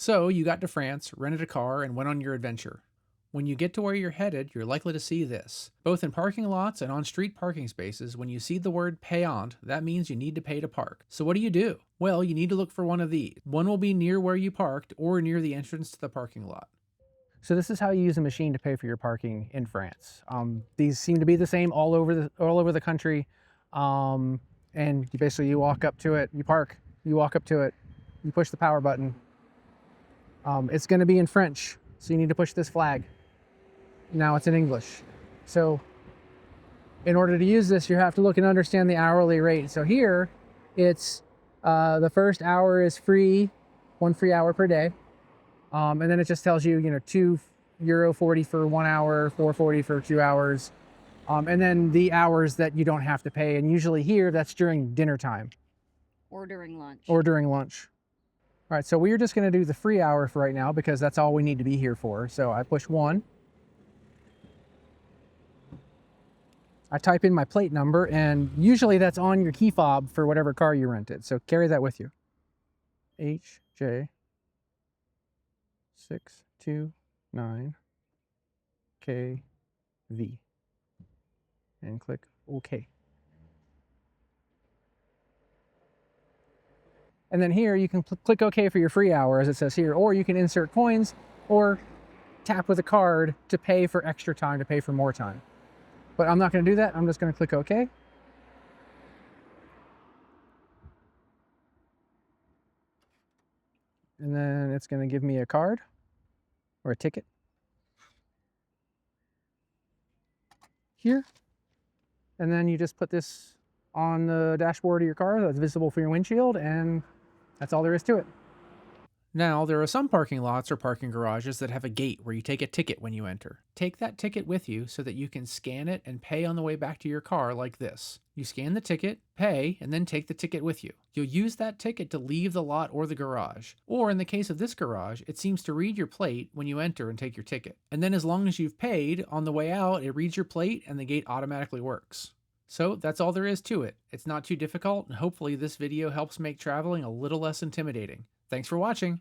So you got to France, rented a car, and went on your adventure. When you get to where you're headed, you're likely to see this. Both in parking lots and on street parking spaces, when you see the word Payant, that means you need to pay to park. So what do? Well, you need to look for one of these. One will be near where you parked or near the entrance to the parking lot. So this is how you use a machine to pay for your parking in France. These seem to be the same all over the country. And you walk up to it, you park, you walk up to it, you push the power button. It's going to be in French, so you need to push this flag. Now it's in English. So in order to use this, you have to look and understand the hourly rate. So here, it's the first hour is free, 1 free hour per day. And then it just tells you, €2.40 for 1 hour, €4.40 for 2 hours. And then the hours that you don't have to pay. And usually here, that's during dinner time. Or during lunch. Or during lunch. All right, so we're just going to do the free hour for right now because that's all we need to be here for. So I push 1. I type in my plate number, and usually that's on your key fob for whatever car you rented. So carry that with you. HJ629KV. And click OK. And then here you can click OK for your free hour, as it says here, or you can insert coins or tap with a card to pay for extra time, to pay for more time. But I'm not going to do that. I'm just going to click OK. And then it's going to give me a card or a ticket here. And then you just put this on the dashboard of your car that's visible for your windshield, and that's all there is to it. Now, there are some parking lots or parking garages that have a gate where you take a ticket when you enter. Take that ticket with you so that you can scan it and pay on the way back to your car like this. You scan the ticket, pay, and then take the ticket with you. You'll use that ticket to leave the lot or the garage. Or in the case of this garage, it seems to read your plate when you enter and take your ticket. And then as long as you've paid, on the way out, it reads your plate and the gate automatically works. So that's all there is to it. It's not too difficult, and hopefully this video helps make traveling a little less intimidating. Thanks for watching.